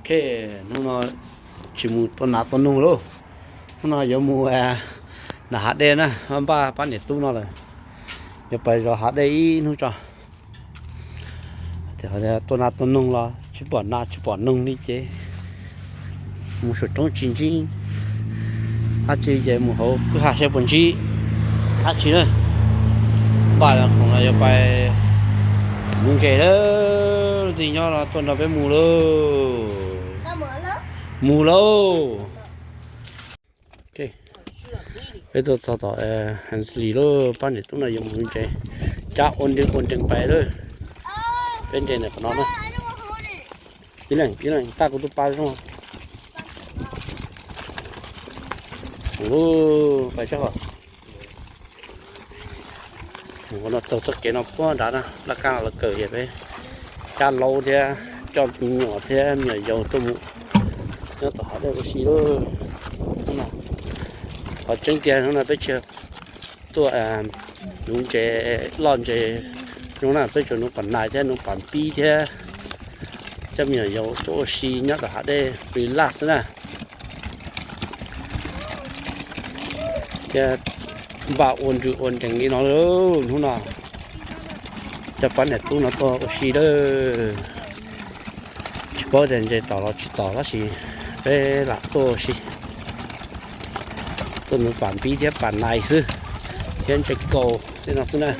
nó chỉ một tuần nào tuần nung luôn nó giống mùa là hạt đen á ba bán để tu nó rồi giờ bây giờ hạt đây nó cho thì họ tuần nào tuần nung là chỉ bỏ nung đi chứ một số trong chín chín hạt chỉ giờ một hộp cứ hạt sẽ bẩn chi hạt chỉ nữa ba là không là giờ bây mùng chè đó thì nhau là tuần nào phải mù luôn mù lâu ok bây giờ tao tao hành xử lo bán để tụi nó dùng mùng chè chả ổn định bài rồi bên trên này của nó nữa cái này ta có tụi ba đúng không ồ phải chắc hả nó tổ chức cái nó có đã là cao là cởi vậy đấy cha lâu thì cho nhỏ thế nhỏ dầu tôm nó tỏ đây cái gì đó ở trên kia nó là bây giờ tôi dùng chế lon chế nó là bây giờ nó còn lại thế nó còn pi thế cho nhỏ dầu tôi xì nhắc cả đây relax nè cái bà ôn chẳng nghĩ nó luôn không nào cho bán này tôi nó to xì đó chỉ có tiền gì chỉ tỏ nó xì về là to xì tôi nó bán bí thế bán này chứ trên chạy cầu thế nào xưa này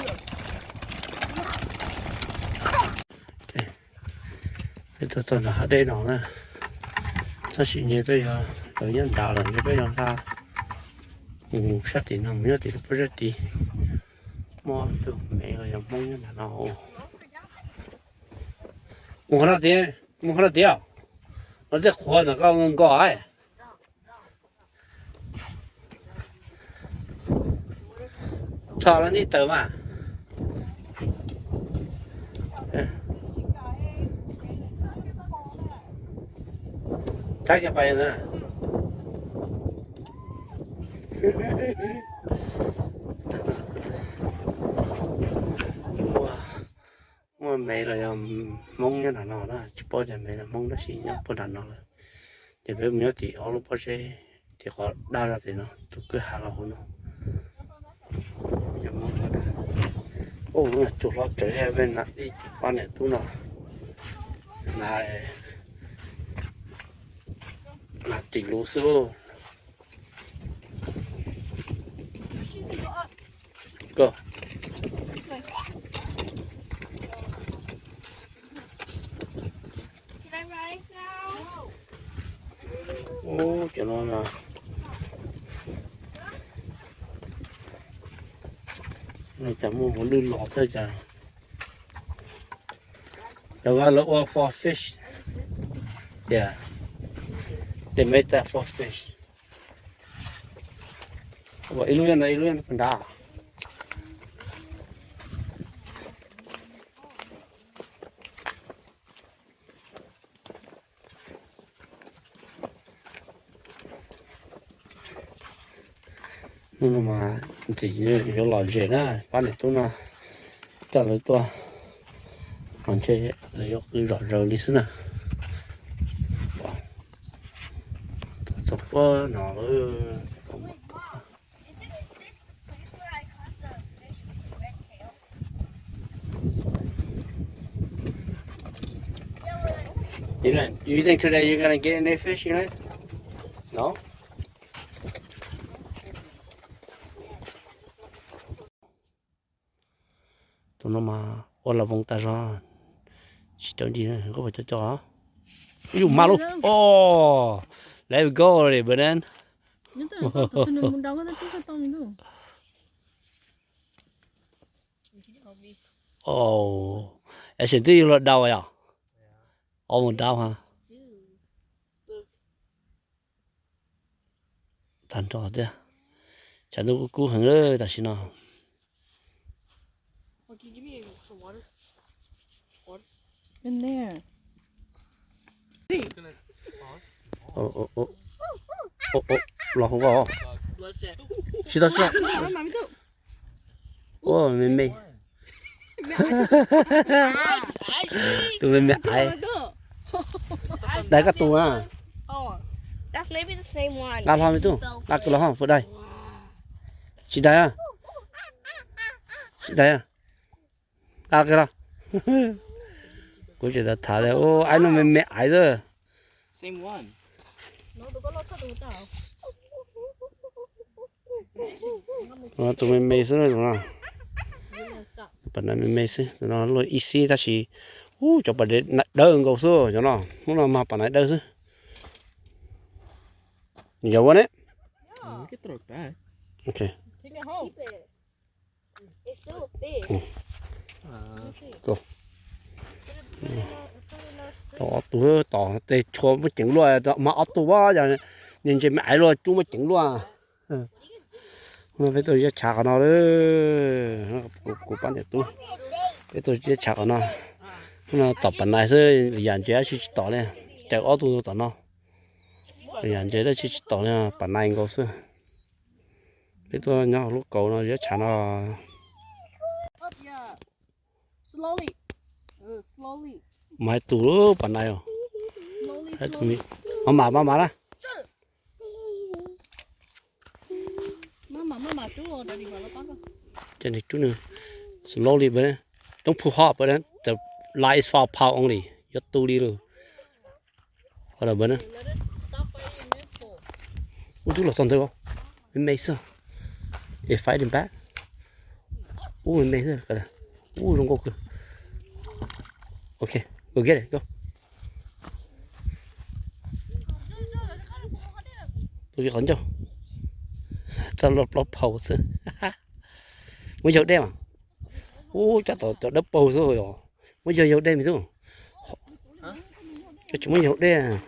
cái tôi là ở đây nó nè nó xì như bây giờ ở nhân tạo là như bây giờ ta sát thì nó nhớ thì nó rất đi mua từ mẹ rồi mong như là nó mua nó tiền nó rất khó là cao hơn có ai sao nó đi tới mà chắc cái bài nữa mua mẹ là mong như là nó đó chỉ bao giờ mẹ là mong nó xí nhá bao đàn nó là thì bây giờ thì ở lúc bao giờ thì họ đa ra thì nó tụi cứ hạ là nó giờ mong nó ô nó chụp nó trở về bên này đi ban này tụi nó là chỉnh lúa sữa cơ ô cho nó là này chẳng mua một lươn lọt thôi chả the one look for fish yeah they made that for fish vậy luôn còn đá nhưng mà chỉ có lò dễ đó bán được tôi nó cho lấy tôi còn chơi lấy cái rõ rồi đi xíu nè tập quá nó You think today you're gonna get any fish in it? No? Tụi nó mà ô là vòng ta ra chỉ trong gì nữa có phải cho chó ui mà luôn oh let's go rồi bữa nay oh em sẽ đi lượt đầu à ô một đầu hả thành trò thế chẳng đâu cú hàng ơi ta xin nào in there. Lọt không có. Xin đó. Ô, mẹ. Tụi mẹ ai. đây cái tù à Oh, That's maybe the same one. làm sao tu làm cái lo không đây chị đây à chị đây à làm cái đó cô chỉ là thả đấy ô anh nó mẹ ấy rồi Same one. nó tụi có lo cho tụi tao. tụi mình mê rồi đúng không bản này mình mê xí nó lôi ít xí ta chỉ cho bản đấy đỡ hơn cầu số cho nó muốn mà bản này đỡ chứ nhiều quá đấy We can throw it back. ok Take it home. Keep it. It's still big. tỏ tụi tỏ tê cho mới chỉnh luôn mà ở tụi quá giờ nhìn trên mãi luôn chúng mới chỉnh luôn mà bây giờ chả nó đấy của bạn để tôi bây giờ chả nó tập bản này rồi dàn chế chỉ tỏ này chạy ở tụi tỏ nó dàn chế đó chỉ tỏ này bản này có sự bây giờ nhỏ lúc cầu nó dễ chả nó Up, yeah. Slowly. Slowly. mai tụi bản này rồi Slowly. hay tụi mình mà đó Mama, chú ơi, daddy vào nó tao. cho nên chú nữa slowly but don't pull hard but then the light is for power only you tu đi rồi hoặc là bên đó Let it stop by your nipple. chú là xong thôi không mình mấy sao if fighting back mình mấy sao cái này don't go okay go get it go tôi còn cho tao lọp pose mới giờ đêm à chắc tao đắp pose rồi mới giờ đêm thì đúng cái chúng mới giờ đêm à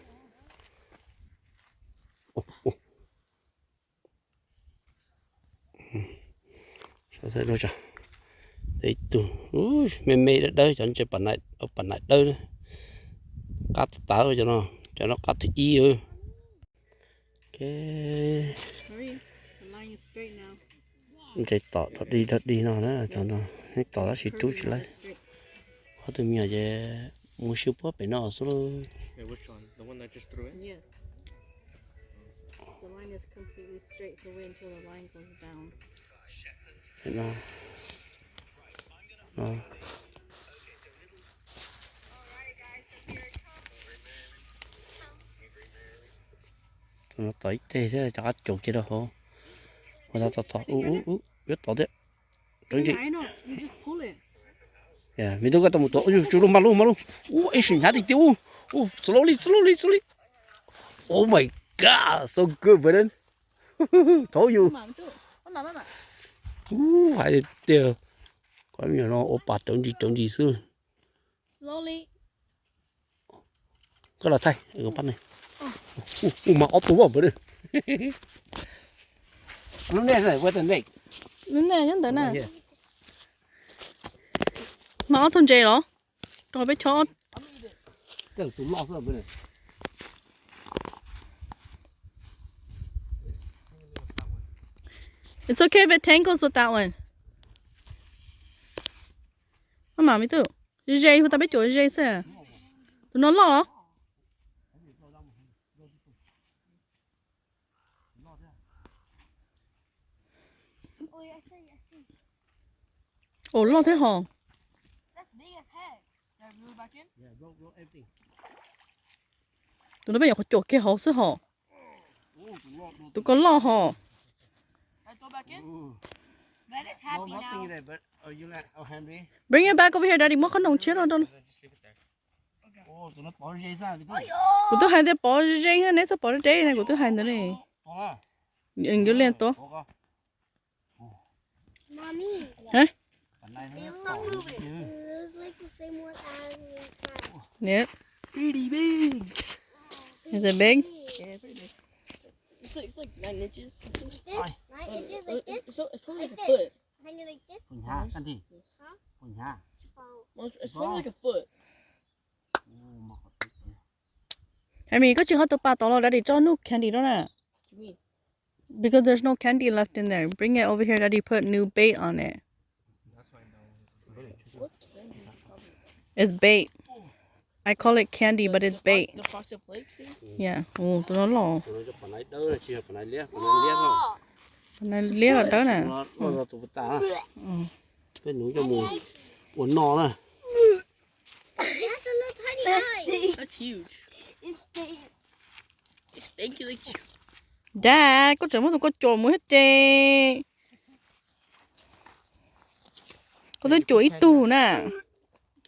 sao thế rồi chả để tụ mê đã đỡ chọn cho bản này đỡ cắt táo cho nó cắt thì y rồi cái Hurry. The line is straight now. chạy tỏ đi nó đó cho nó hết tỏ nó chỉ chú chỉ lấy họ từ nhà về mua siêu bóp để nó số Wait, which one? The one that just threw in? Yes. The line is completely straight, so wait until the line goes down. để nó nó tới thế cho chuột kia đâu không mà tao biết tao đấy đúng chứ I know. You just pull it. yeah mình đâu có tao một tổ chú luôn mà luôn ấy xin hả thì tiêu slowly oh my god so good but then told you Mama. phải tiêu có nhiều nó oppa trống gì xưa Slowly. cái là thay cái bắt này mà ốp tủ vào bữa đi lúc này rồi quay tận đây Đứng nè, nhấn tới nè. Mà ở thôn chè đó. Rồi bé cho. cái tủ lọ rồi bữa này It's okay if it tangles with that one. Mama, mi tu. Dây tao biết chỗ dây xe. Tụi nó lo. Oh, yeah, I see. Ồ, lo thế hả? That's big as heck. Yeah, move back in. yeah roll everything Tụi nó bây giờ có chỗ kia hậu sư hả? Tụi con lo hả? I throw back in. But it's happy now. there but you let Henry Bring it back over here, daddy. Mất khăn đồng chết rồi đâu. Just leave it there. tụi nó bỏ dây ra Của tôi hành để bỏ dây ha, nếu sao bỏ dây này của tôi hành nữa này. Đừng có lên to. Mommy. Hả? It's not moving. It's like the same one as the time. Yep. Pretty big. Is it big? Yeah, pretty big. It's like 9 inches. This, 9 inches like this. It's probably like a foot. Kind of like this. Phun hà ăn gì Huh? phun hà Oh. It's probably like a foot. mà I mean, có trường hợp tôi bà tao daddy cho new candy đó nè. Because there's no candy left in there. Bring it over here, daddy. Put new bait on it. That's why no. It's bait. I call it candy, but it's bait. The frosted flakes thing? Yeah. Oh, tụi nó lò. tụi nó cho phần này đỡ là chỉ phần này liếc không Này liếc là đó nè. nó ra tụi ta Ừ. cái núi cho mù uốn no này It has a little tiny eye. That's huge. It's big. It's stinky like Dad, có chừng tụi có trộn mũi hết trơn. Có tới chuỗi tù nè.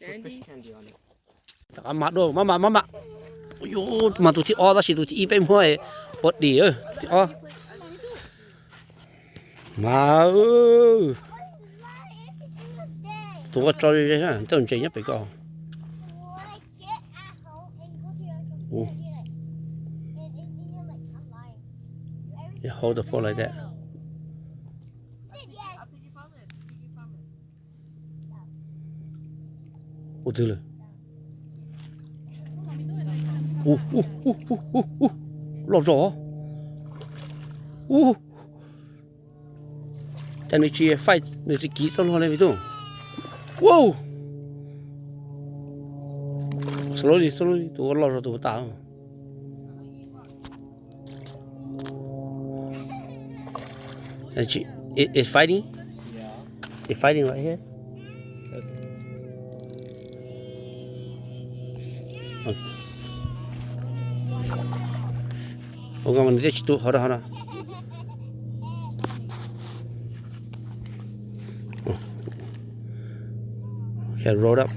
candy. cả mặt đồ mà ôi mà tụi chị o ra chỉ tụi chị y bên mua bột đỉ ơi chị o mà tụi có cho đi ha tôi chỉ nhất phải có yeah, hold the phone like that. Ủa từ rồi. Lọt rõ. Tên này chỉ phải người chỉ kỹ xong rồi này thôi. Wow. Slowly, tụi lọt rồi tụi ta. And it's fighting? Yeah. It's fighting right here? Okay, mình đi chụp hả đó. Okay, roll up.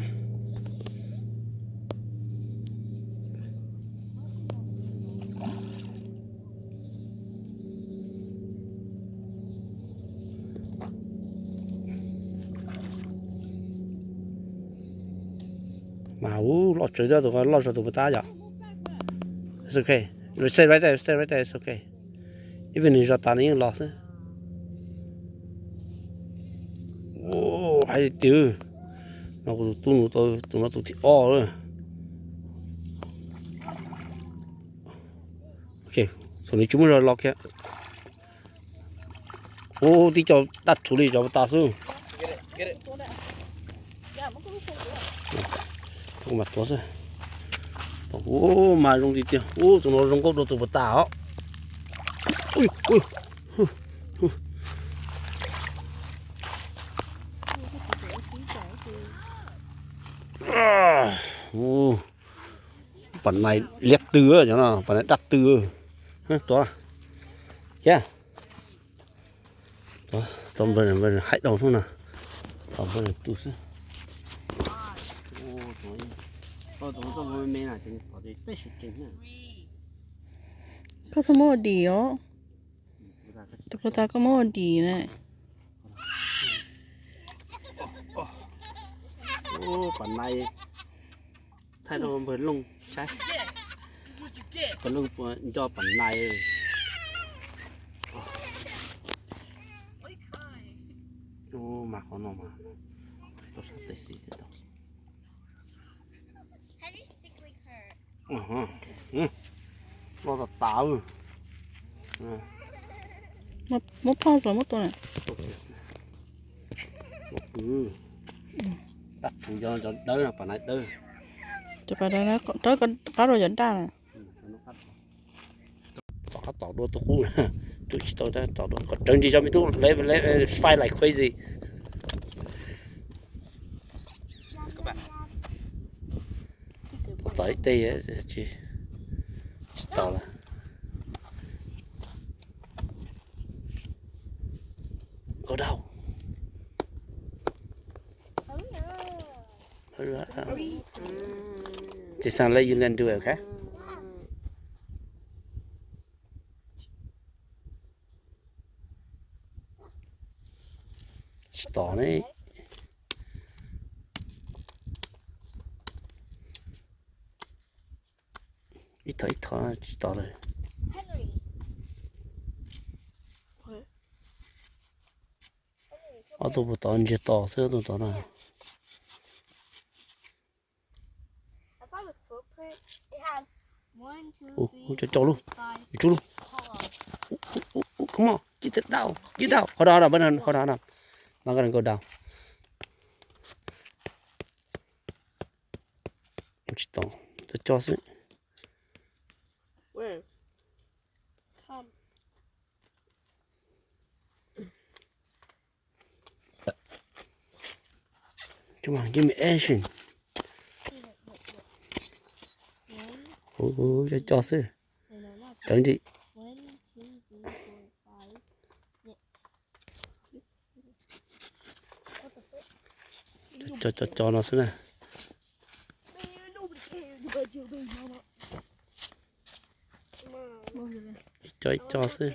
Mà lọt trời ra tụi lọt rồi tụi ta vậy. It's okay. Stay right there. It's okay. Even if you're not lost. Oh, hay tiêu. Nó cũng tụi nó thì o rồi. Okay, so này chúng mình rồi lọt kìa. Oh, đi cho đặt处理cho ta xuống. Get it. Không mặt tốt rồi. Ô mà rung đi tiêu. Ô tụi nó rung gốc đồ tụi bà tao. Ui. Phần này liệt tư rồi cho nó, phần này đặt tư rồi. Đó. Chưa? Đó, tôm bên hãy đầu thôi nè. Tôm bên tụt xuống. tụi mình là chính có thể tết chính nè. Có sao mua đi ó. Tụi ta có mua đi nè. Ô, bản này thay đồ với lông sai. Còn lông cho bản này. Ô, mà có nó mà. Tôi sẽ test gì đó. Henry's tickling her. Nó là táo. Một pause một tuần à. Đặt thằng cho đỡ là bản này đỡ. Cho bà đó tới con cá rồi dẫn ra nè. Tỏ đua tôi cũng tôi chỉ tôi đã tỏ đua còn trứng gì cho mình tôi lấy fight like crazy. Tới đây á chị tỏ là go down. Just sound like you can do it, okay? Tỏ này. Ít thở chỉ tỏ này. Henry. Ở tôi bắt tỏ chỉ tỏ thế tôi tỏ này. I found a footprint. It has 1, 2, 3, Cho luôn. 5, Cho luôn. 6 hollows. Come on, get it down. Hold on, hold on. Not gonna go down. Chỉ tỏ. cho xí Where? Come. come on give me action cho xí tránh đi 1, 2, 3, 4, 5, 6. What the frick? cho nó xí nè Man, nobody cares about your baby mama. Come on. cho xí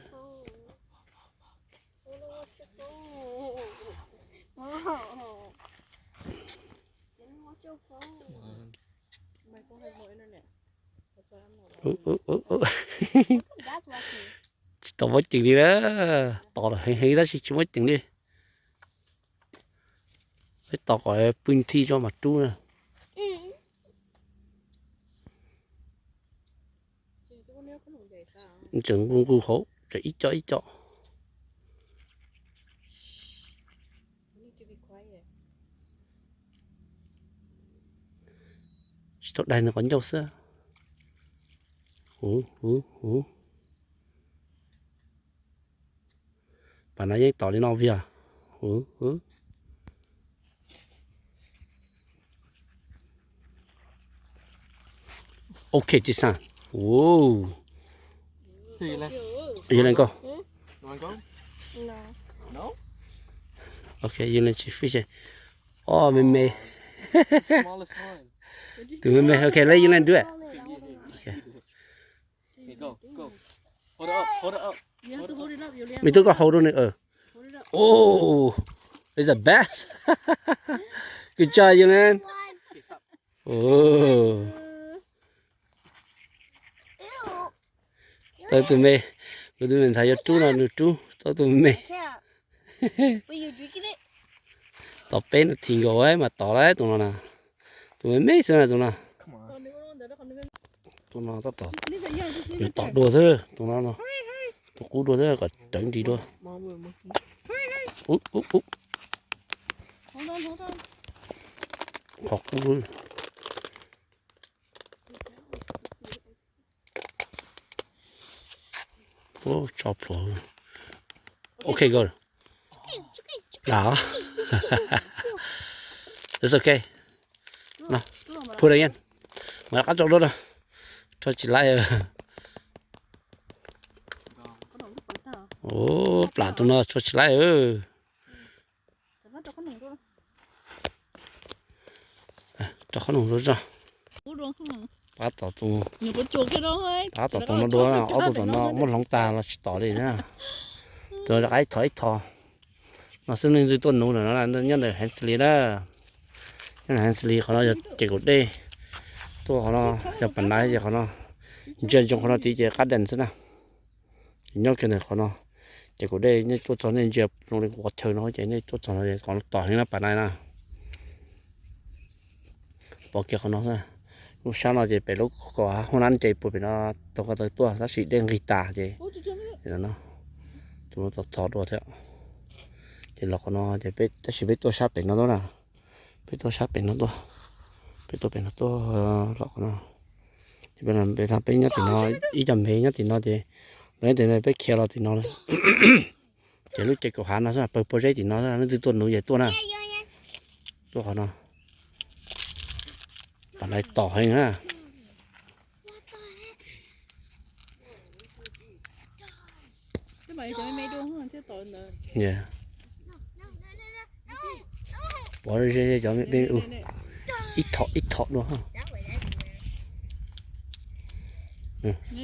Mày có hay mở internet. That's why I'm That's not. watching. tao mới chừng đi đó tao là hay đó chứ mới chừng đi cái tao gọi pin thi cho mặt chú nè chừng con cu khổ rồi ít cho You need to be quiet. tao đây nó còn dâu xưa bà nói với tao đi nào vậy ok chị sang wow Thì lên. you lên con You wanna go? No. No? ok you lên chị fish oh mê The smallest one. tụi mê ok lấy you lên đuổi Okay, go, go. Hold it up, hold it up. You have to hold it up, Julian. mình tôi có hold nữa Hold it up. oh it's the best good job you lên Okay, stop. oh Ew. tao tụi mình thấy cho chú nào được chú tao tụi mê Can't. Wait, you drinking it? tao bên thiên狗ấy mà tao đấy tụi nó nè tụi mê sao này tụi nó Come on. Còn nếu con để đó còn nếu tụi nó tao Leave it here, just leave tụi it tao there. đùa thôi tụi nó tụi cú đùa thôi còn tránh gì đâu Mom will monkey. úp Hold on. học cú oh chop rồi ok good đó it's okay no put it in mà cắt trong đó rồi cho chị lại Có đồng cái phần nào. oh plạt tụi nó cho chị lại Nó cho có đồng đó. cho nó luôn rồi Cú đồng không. bắt tao tụi Nhiều con chuột cái đó thôi. bắt tao tụi nó đùa nào ở tụi nó muốn lòng ta là tỏ đi nữa rồi là cái thỏ nó sinh lên dưới tuần nụ rồi nó là nhân là Hensley đó nhân là Hensley họ nó chỉ có đây tôi họ nó chụp bản này giờ họ nó chơi trong họ nó tí chơi cắt đèn thế nào nhớ cái này họ nó chỉ có đây như tôi cho nên chụp nó đi quạt trời nó chạy nên tôi cho nó còn tỏ như là bản này nè bỏ kia họ nó ra lúc sau nó chỉ phải lúc có hôm ăn chạy bụi nó tôi có tới tua nó chỉ đen guitar vậy thì nó tụi nó thọ đồ theo thì lọc nó thì biết chỉ biết tôi sắp nó đó nè biết tôi sắp nó đó biết tôi nó tôi lọc nó thì bên làm bên nhất thì nó ý chầm hết nhất thì nó thì lấy thì này biết kia là thì nó thì lúc chạy cổ hàng nó sẽ là project thì nó từ tuần núi về tuần à tôi hỏi nó bản này tỏ hình ha Chứ mày cho mày đuông hơn chứ tội nữa. yeah bỏ ra cho bên ít thọ luôn ha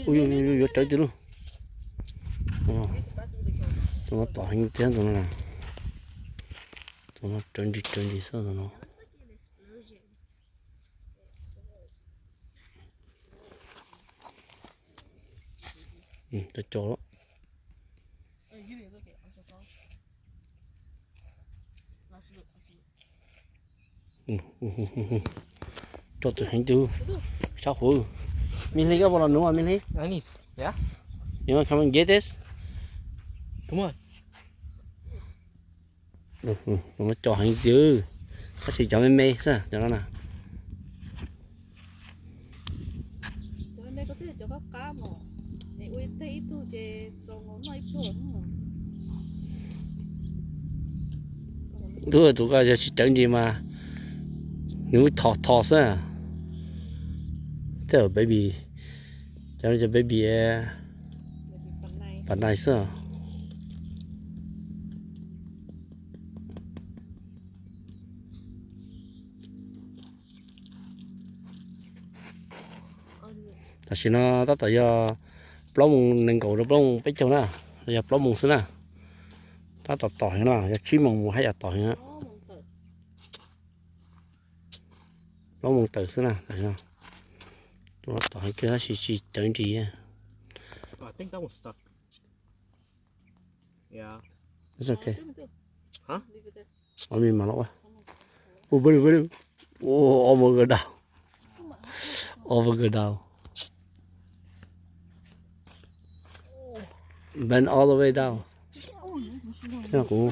ui trời từ luôn tụi nó tỏ hình tiếng tụi nó nè tụi nó trơn đi sao tụi nó tôi cho đó cho tụi hình tư sao hử mình lấy cái bao nhiêu mình lấy I need. Yeah? you want come and get this Come on. nó cho hình tư nó chỉ cho mê sao cho nó nè mà để uy thấy tu chế cho nó nói bổn mà đứa tụi cái giờ chỉ chẳng gì mà nếu thọ thọ sao thế baby cho cho baby phần này bạn này sao ta xin nó ta tại do plong nên cầu nó plong bé châu na giờ plong mùng xí na ta tọt tỏi nó giờ chim mùng hay là tỏi nữa ó mong tự plong mùng tử xí na thấy không tôi tỏi kia nó chỉ chẳng gì I think that was stuck. Yeah. it's okay Hả? ở mình mà nó quá ô bự ô over cái đầu over cái đầu bend all the way down thế là cũng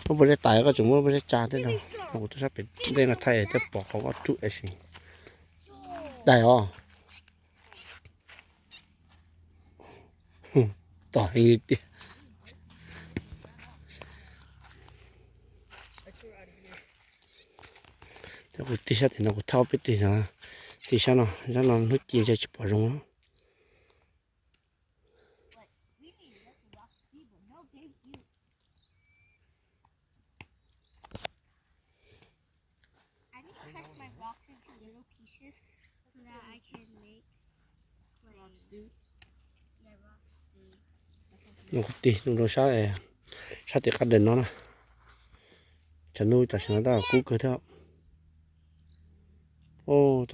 nó bây giờ tài cái chúng nó bây giờ cha thế nào nó cũng sắp bị đây là thay để bỏเขาก็จุเองได้อ๋อต่อให้ดิแต่กูตีชาติnó cũng thao biếtตีนะตีชาnó nó chỉ cho chụp vào trong đó I need to cut my rocks into little pieces so that I can make like rocks do yeah, rocks do. nó cũng tí nó đâu sát thì cắt đền nó nè chẳng nuôi ta sẽ nó cú cơ theo ô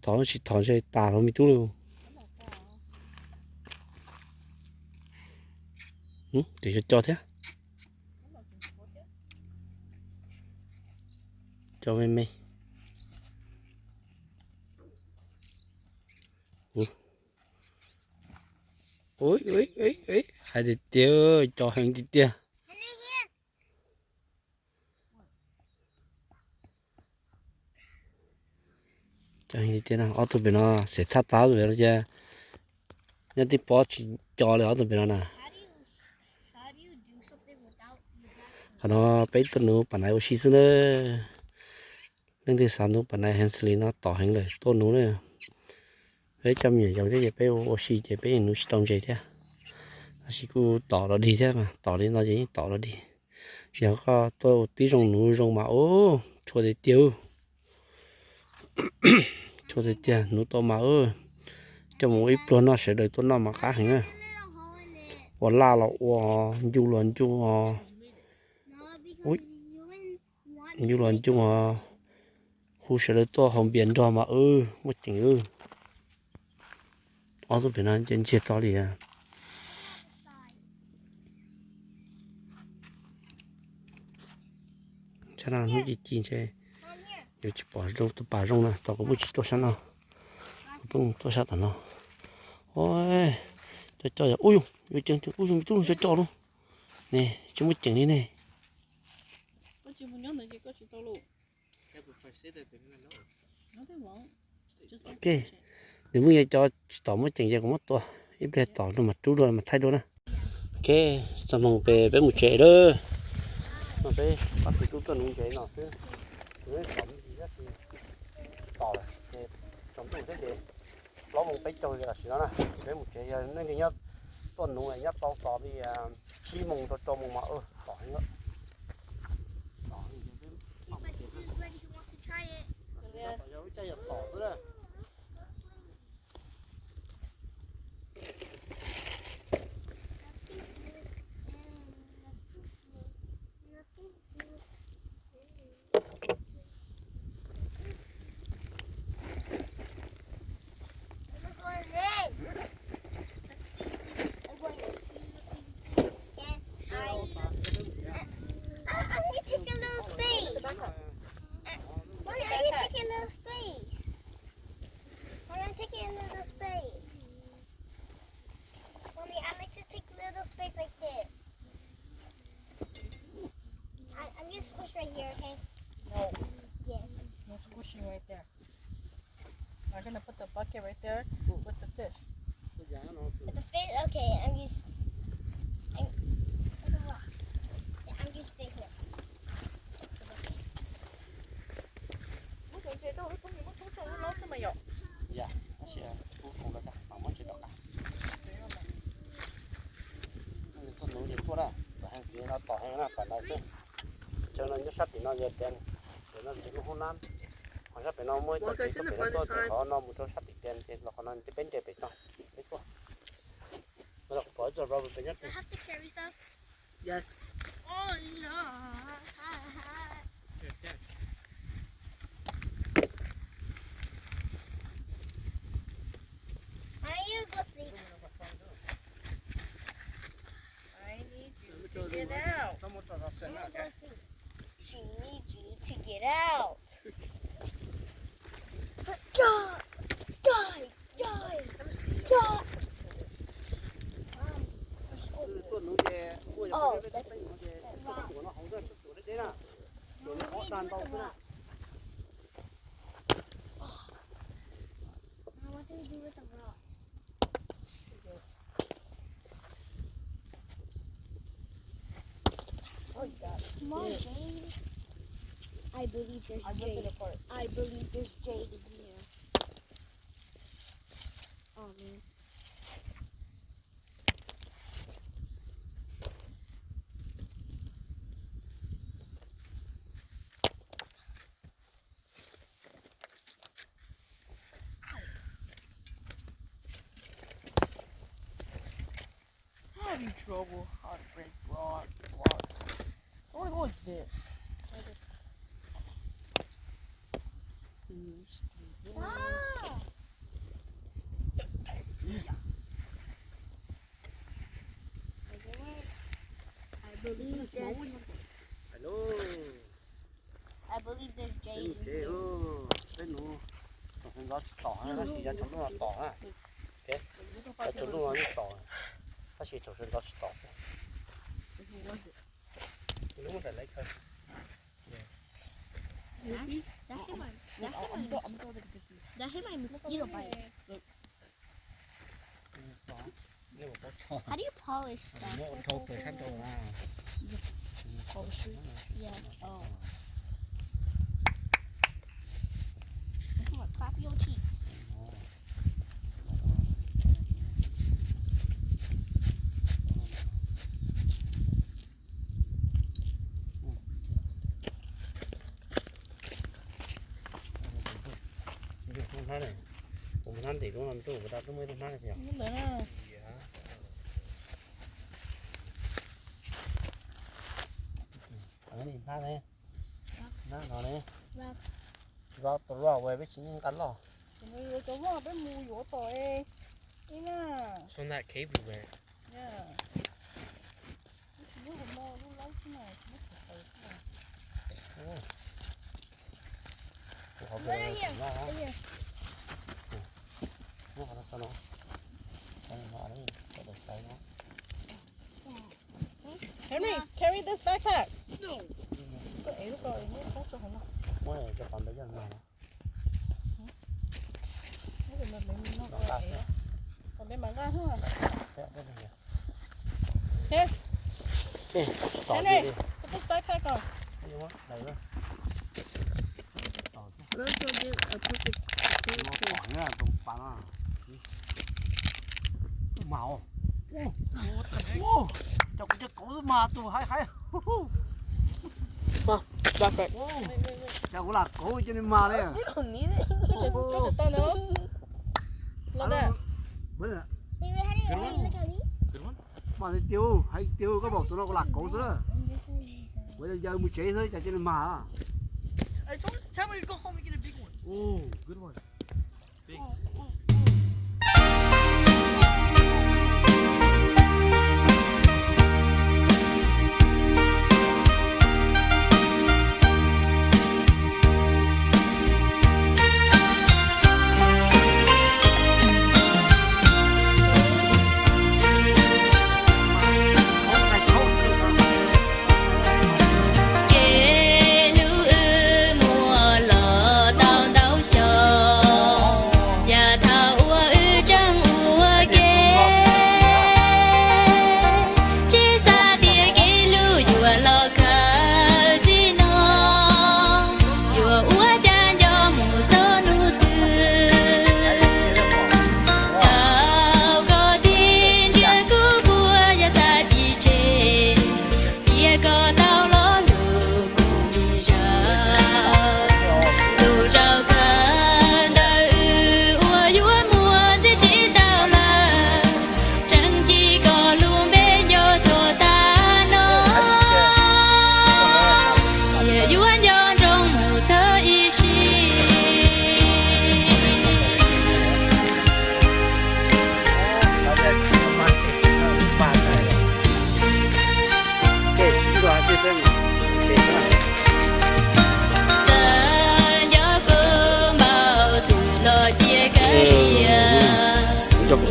thọ chỉ thọ dây tà nó mới tú luôn để cho thế cho mày ôi hai đứa tiêu cho hàng đứa tiêu cho hàng đứa tiêu nào ở tụi bên nó sẽ thắt táo rồi đó chứ nhất thì bỏ chỉ cho lại ở tụi bên nó nè How do you do something without you have còn nó bé tụi nó bản này ở xí nữa nên thì sáng nó bản này Hensley nó tỏ hànhเลยต้นนู้นเลยđấy trong nhà giàu thế bé ở xí thế bé nó chỉ trồng gì thế chỉ cứ tỏ nó đi thế mà tỏ đi nó gì tỏ nó đi giờ có tôi tí rong núi rong mà ô cho để tiêu cho để tiền núi to mà ơi cho một ít luôn nó sẽ đợi tôi nó mà cá hình á a little hole in it? và la là du lần chung No, Ui. because you wouldn't want du lần chung khu sẽ đợi tôi hồng biển rồi mà mất chừng ở tôi biển anh trên chia to đi à the side. cho nên nó chỉ chín chơi Down here. giờ chỉ bỏ rong tôi bỏ rong nè tao có bút chỉ tôi sẵn nào bông tôi sát tao nào ôi cho ui ui chừng ui chúng cho luôn nè chúng mất chừng đi nè có chịu muốn nhớ này chỉ có chịu tao luôn If I say that, they're gonna know. nó thế won't just don't ok nếu muốn nghe cho tỏ mất chừng giờ cũng mất to ít bé tỏ nó mặt trú rồi mặt thay đôi nè ok xong mong về bé một trẻ đó mà bé bắt từ tuần không trẻ nào chứ nếu tỏ gì đó thì tỏ thì trong tuần thế thì nó mong bé trôi là xí đó nè bé một trẻ giờ nên thì nhớ tuần đúng là nhớ tỏ đi chi mong cho mong mà tỏ nữa If my sister's ready, she wants to try it. tỏ nữa Right here, okay? no Yes. no squishing right there I'm gonna put the bucket right there with the fish tỏ hay là phải nói xem cho nó nhất sắp thì nó giờ tiền để nó chỉ nó hôn nam hoặc sắp thì nó mới cho thì nó có nó một số sắp thì tiền thì nó còn nó bên trên bên trong biết không nó bỏ cho rau bên nhất Do I have to carry stuff? Yes. Oh no. Here, Dad. Why you go sleep? I need you to get out. You go sleep. She needs you to get out. Die! Die! Die! Die! Oh, that's rock. What do we do with the rock? Oh, you got it. Come on, Yes. Jade. I believe there's I ripped Jade. it apart. I believe there's Jade in here. Oh man. Having trouble how to break block. I want to go with this. Ah! I believe there's hello I believe there's Jade bên in chế here. bên nó còn nó tỏ hay là chỉ là chúng nó tỏ ha là chúng nó tỏ它是就是nó tỏ Who was it? đúng không phải lấy thôi That hit my I'm going to get this. that hit my mosquito bite. nếu mà có cho How do you polish stuff? nó thâu từ thân đầu ra Polish it? Yeah. Oh. Come on, clap your cheeks. không thấy này cũng thấy thì cũng làm tu người ta cũng mới thấy này kìa Không được à. ở đây thấy này nó này Vâng. rồi tôi rồi về với chính cắn rồi Người cho vào bên mùi của tội. Đi nè. So in that cave we were, Yeah. Lúc mà lúc lâu thế này, nó phải thế này. họ Right here. nó Right here. nó sao nó nó đấy để xây nó Henry, carry this backpack. No. Có ấy lúc rồi, nó không cho không. mới cho còn bây giờ nào Nó phải mình nó nó có ta ấy. sẽ Còn bên bán ra thôi à. sẽ cái này Here, tỏ Henry, đi put this backpack on. đi quá đầy quá tỏ chứ Let's go get a perfect nó tỏ nhá tụng bán à màu ô chọc cái cổ mà tụi hay hay Backpack. chọc là cổ cho nên mà đấy à You don't need it. Put it down there. Look at that. bữa nay Baby, how do you look at me? good one. mà thì tiêu hay tiêu có bảo tụi nó có lạc cổ nữa bây giờ mới chế thôi cho nên mà I told you, tell me to go home and get a big one. Oh, good one. Big. Kê lưu ư mùa lọ tao tao sầu, nhà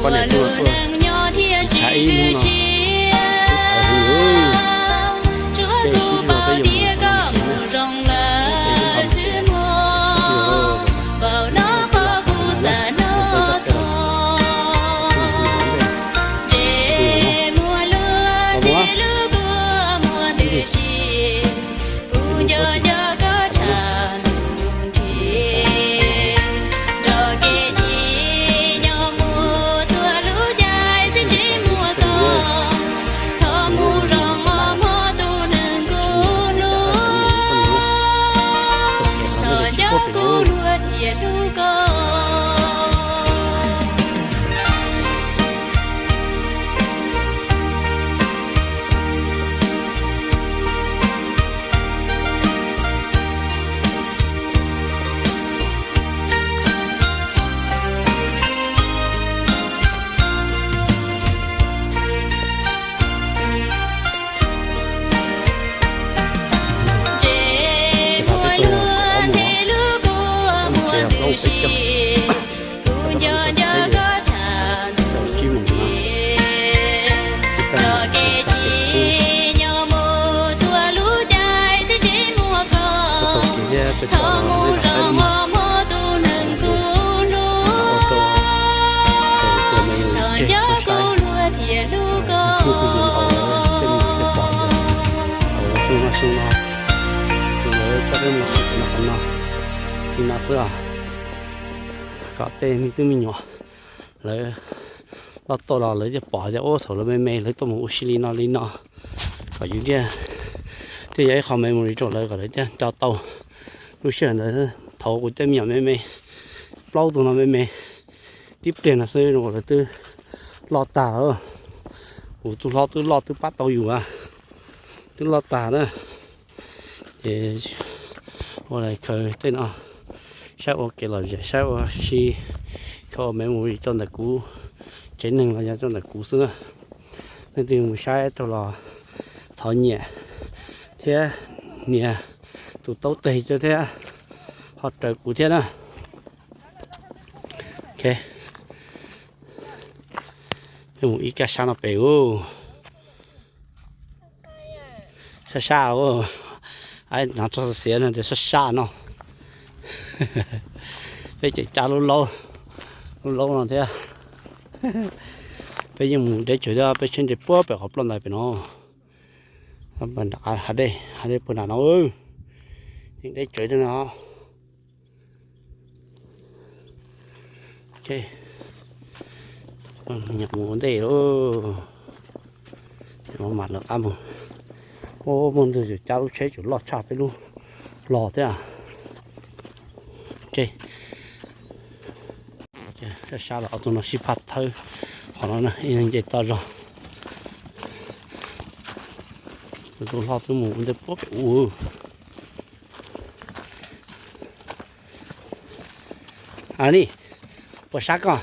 con này tôi thấy có tên từ mình nhỏ lấy nó to là lấy cho bỏ ra ô thổ là mê lấy tôi một xí nó đi nó có những cái thì ấy không mấy một chỗ lấy có lấy cho tàu lúc xưa là thầu của tên nhỏ mê lâu tụi nó mê tiếp tiền là xây rồi là từ lọt tà rồi tôi lo từ bắt tàuอยู่à từ lọt tà đó thì hôm nay khởi tên nó sao ok là gì sao khi có mấy mùi trong là cũ chế nâng là trong là cũ xưa nên thì một sai tôi là thọ nhẹ thế nhẹ tụi tấu tề cho thế họ trời cũ thế đó ok cái một ít cái sao nó béo xa xa ô ai nó cho xe nó thì xa xa nó bây giờ cha lâu là thế bây giờ muốn để chơi ra bây giờ để bữa phải học lần này phải nó mình đặt ở đây bữa nào nó ơi nhưng để chơi cho nó ok nhập một vấn đề đó nó mặt nó ăn rồi ô mình rồi cha lúc chế chỗ lọt chạp luôn lọt thế à ok sao là tụi nó xí phát thôi họ nói là in dây to rồi tụi lo tụi mù để bóp đi bỏ xác con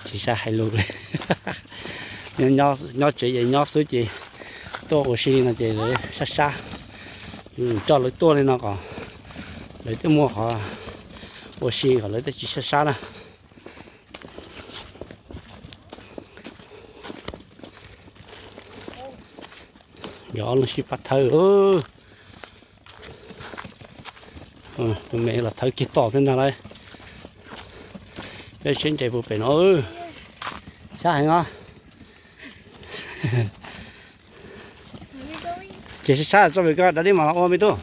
chỉ xa hay luôn nhỏ chỉ vậy nhỏ số chị tôi ở xí là chị để xa cho lấy tua lên nó còn lấy tới mua họ ô xì họ lấy tới chỉ xa nè gió nó xì bắt thơ mẹ là thơ kia to thế nào đây đây trên chạy bộ biển ơi xa hay ngon chỉ xa cho mình coi đã đi mà ôm đi tôi